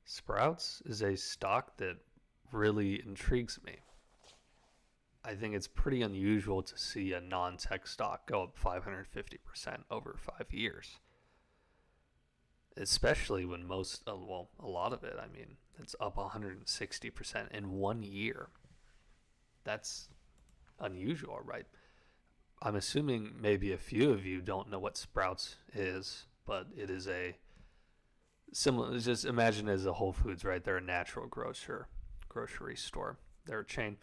Sprouts is a stock that really intrigues me. I think it's pretty unusual to see a non-tech stock go up 550% over 5 years, especially when a lot of it, it's up 160% in 1 year. That's unusual, right? I'm assuming maybe a few of you don't know what Sprouts is, but it is a similar. Just imagine it as a Whole Foods, right? They're a natural grocery store. They're a chain.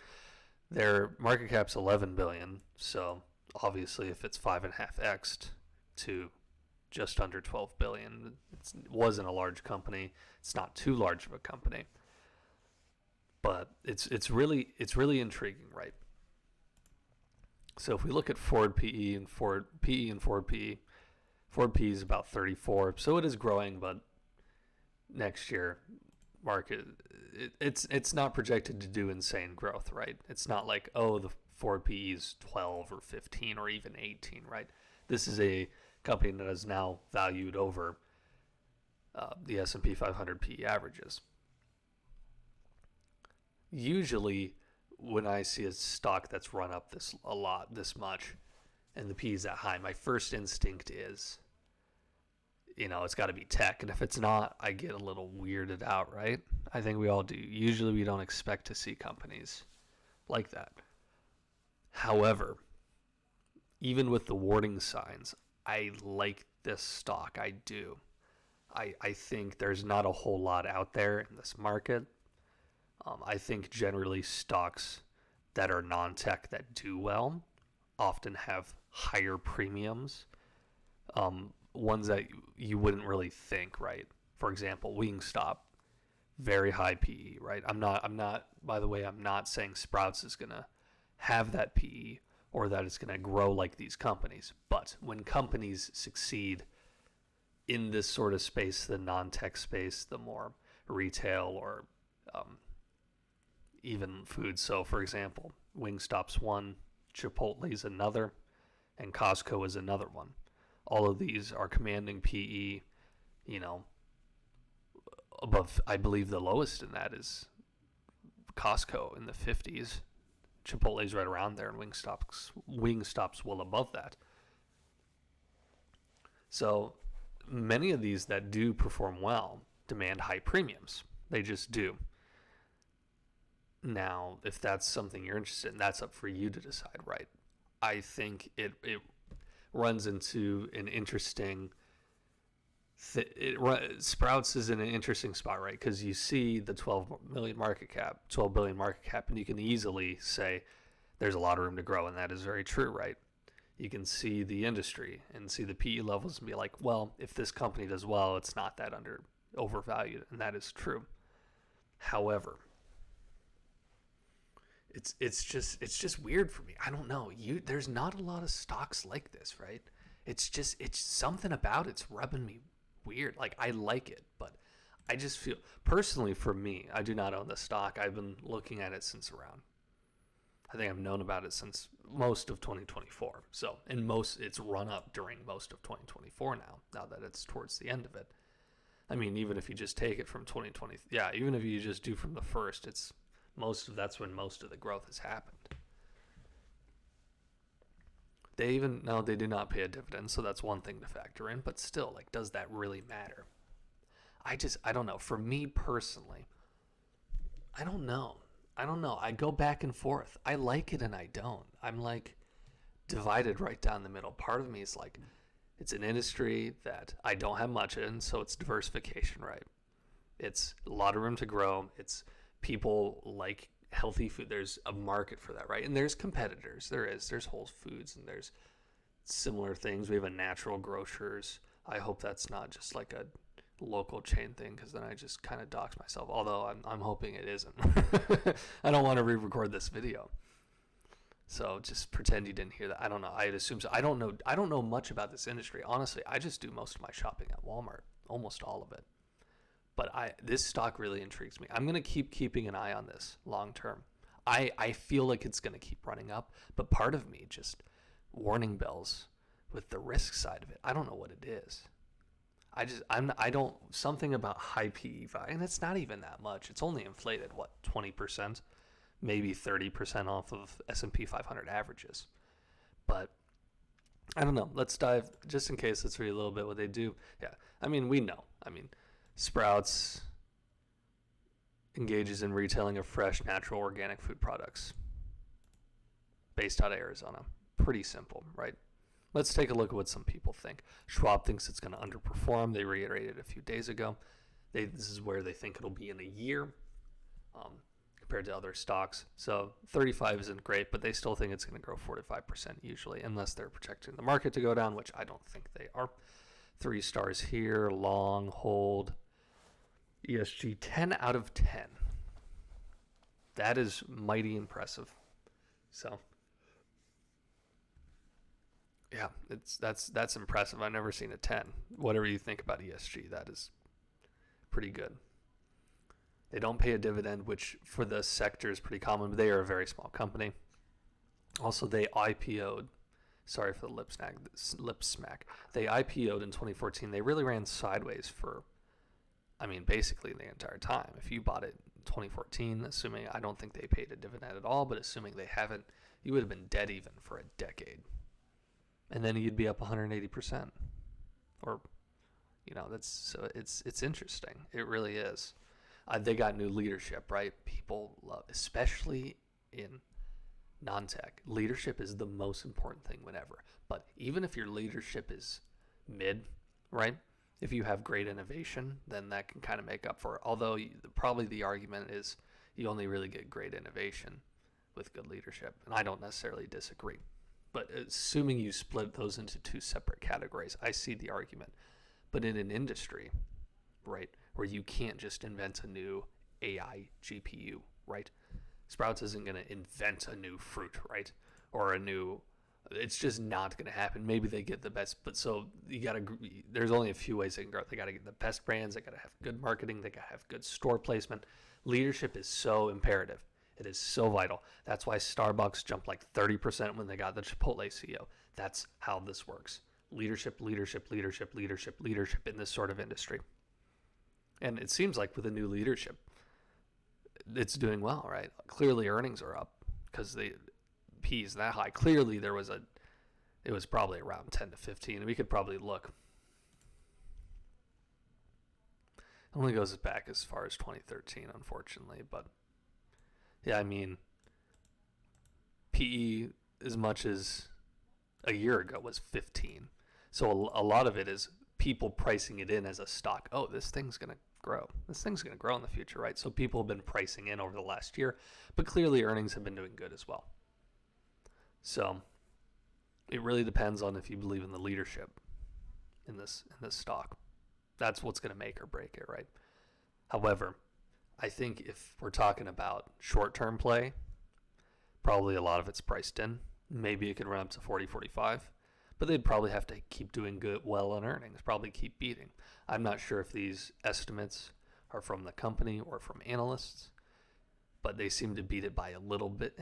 Their market cap's 11 billion. So obviously, if it's 5.5x to just under 12 billion, it wasn't a large company. It's not too large of a company, but it's really intriguing, right? So if we look at Ford PE and Ford PE, Ford PE is about 34. So it is growing, but next year it's not projected to do insane growth, right? It's not like, oh, the Ford PE is 12 or 15 or even 18, right? This is a company that is now valued over the S&P 500 PE averages. Usually when I see a stock that's run up this much, and the P is that high, my first instinct is, it's got to be tech. And if it's not, I get a little weirded out, right? I think we all do. Usually we don't expect to see companies like that. However, even with the warning signs, I like this stock. I do. I think there's not a whole lot out there in this market. I think generally stocks that are non-tech that do well often have higher premiums. Ones that you wouldn't really think, right? For example, Wingstop, very high PE, right? By the way, I'm not saying Sprouts is going to have that PE or that it's going to grow like these companies. But when companies succeed in this sort of space, the non-tech space, the more retail or even food. So, for example, Wingstop's one, Chipotle's another, and Costco is another one. All of these are commanding PE, above, I believe the lowest in that is Costco in the 50s. Chipotle's right around there, and Wingstop's well above that. So many of these that do perform well demand high premiums. They just do. Now, if that's something you're interested in, that's up for you to decide, right? I think it runs into an interesting. Sprouts is in an interesting spot, right? Because you see the 12 billion market cap, and you can easily say there's a lot of room to grow, and that is very true, right? You can see the industry and see the PE levels and be like, well, if this company does well, it's not that overvalued, and that is true. However, it's just weird for me. I don't know. There's not a lot of stocks like this, right? It's something about it's rubbing me weird. Like, I like it, but I just feel, personally for me, I do not own the stock. I've been looking at it since I think I've known about it since most of 2024. So, it's run up during most of 2024 now that it's towards the end of it. Even if you just take it from 2020, even if you just do from the first, that's when most of the growth has happened. They do not pay a dividend, so that's one thing to factor in, but still, does that really matter? I don't know. For me personally, I don't know. I go back and forth. I like it and I don't. I'm divided right down the middle. Part of me is it's an industry that I don't have much in, so it's diversification, right? It's a lot of room to grow. It's people like healthy food. There's a market for that, right? And there's competitors. There's Whole Foods and there's similar things. We have a natural grocers. I hope that's not just a local chain thing, because then I just kind of dox myself. Although I'm hoping it isn't. I don't want to re-record this video. So just pretend you didn't hear that. I don't know. I'd assume so. I don't know much about this industry. Honestly, I just do most of my shopping at Walmart, almost all of it. But this stock really intrigues me. I'm going to keeping an eye on this long term. I feel like it's going to keep running up, but part of me just warning bells with the risk side of it. I don't know what it is. I don't, something about high PE value, and it's not even that much. It's only inflated, what, 20%, maybe 30% off of S&P 500 averages. But I don't know. Let's dive, just in case, let's read a little bit what they do. Yeah, I mean, we know. I mean, Sprouts engages in retailing of fresh, natural, organic food products based out of Arizona. Pretty simple, right? Let's take a look at what some people think. Schwab thinks it's going to underperform. They reiterated a few days ago. This is where they think it'll be in a year compared to other stocks. So 35 isn't great, but they still think it's going to grow 4 to 5% usually, unless they're projecting the market to go down, which I don't think they are. 3 stars here, long, hold. ESG 10 out of 10. That is mighty impressive. So yeah, that's impressive. I've never seen a 10. Whatever you think about ESG, that is pretty good. They don't pay a dividend, which for the sector is pretty common, but they are a very small company. Also, they IPO'd. Sorry for the lip smack. They IPO'd in 2014. They really ran sideways for, basically the entire time. If you bought it in 2014, assuming, I don't think they paid a dividend at all, but assuming they haven't, you would have been dead even for a decade. And then you'd be up 180%. Or, so it's interesting. It really is. They got new leadership, right? People love, especially in non-tech. Leadership is the most important thing whenever. But even if your leadership is mid, right? If you have great innovation, then that can kind of make up for it. Although probably the argument is you only really get great innovation with good leadership. And I don't necessarily disagree. But assuming you split those into 2 separate categories, I see the argument. But in an industry, right, where you can't just invent a new AI GPU, right? Sprouts isn't going to invent a new fruit, right? Or it's just not going to happen. Maybe they get the best, but so there's only a few ways they can grow. They got to get the best brands. They got to have good marketing. They got to have good store placement. Leadership is so imperative. It is so vital. That's why Starbucks jumped like 30% when they got the Chipotle CEO. That's how this works. Leadership in this sort of industry. And it seems like with the new leadership, it's doing well, right? Clearly earnings are up because the P is that high. Clearly it was probably around 10 to 15. We could probably look. It only goes back as far as 2013, unfortunately, but yeah, PE as much as a year ago was 15. So a lot of it is people pricing it in as a stock. Oh, this thing's going to grow. This thing's going to grow in the future, right? So people have been pricing in over the last year, but clearly earnings have been doing good as well. So it really depends on if you believe in the leadership in this stock. That's what's going to make or break it, right? However, I think if we're talking about short-term play, probably a lot of it's priced in. Maybe it could run up to 40, 45, but they'd probably have to keep doing well on earnings, probably keep beating. I'm not sure if these estimates are from the company or from analysts, but they seem to beat it by a little bit.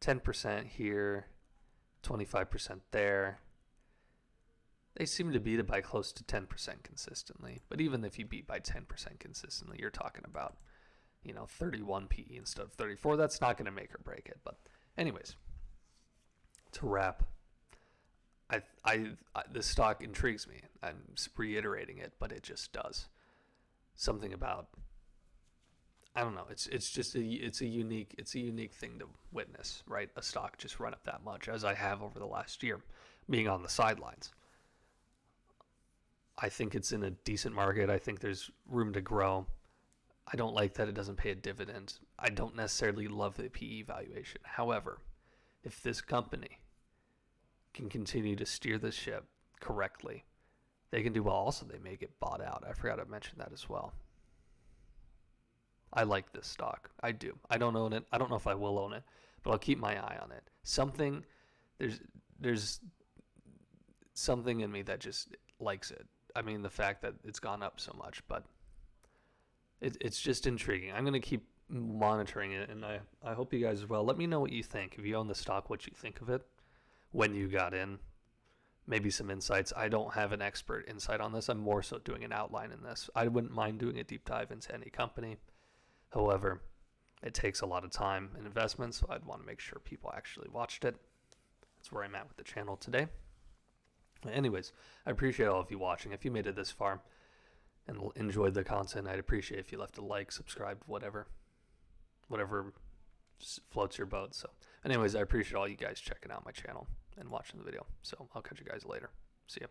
10% here, 25% there. They seem to beat it by close to 10% consistently. But even if you beat by 10% consistently, you're talking about, 31 PE instead of 34. That's not going to make or break it. But anyways, to wrap, this stock intrigues me. I'm reiterating it, but it just does. Something about, I don't know. It's a unique thing to witness, right? A stock just run up that much, as I have over the last year, being on the sidelines. I think it's in a decent market. I think there's room to grow. I don't like that it doesn't pay a dividend. I don't necessarily love the PE valuation. However, if this company can continue to steer the ship correctly, they can do well. Also, they may get bought out. I forgot to mention that as well. I like this stock. I do. I don't own it. I don't know if I will own it, but I'll keep my eye on it. There's something in me that just likes it. The fact that it's gone up so much, but it's just intriguing. I'm going to keep monitoring it, and I hope you guys as well. Let me know what you think. If you own the stock, what you think of it, when you got in, maybe some insights. I don't have an expert insight on this. I'm more so doing an outline in this. I wouldn't mind doing a deep dive into any company. However, it takes a lot of time and investment, so I'd want to make sure people actually watched it. That's where I'm at with the channel today. Anyways, I appreciate all of you watching. If you made it this far and enjoyed the content, I'd appreciate if you left a like, subscribed, whatever floats your boat. So anyways, I appreciate all you guys checking out my channel and watching the video. So I'll catch you guys later. See ya.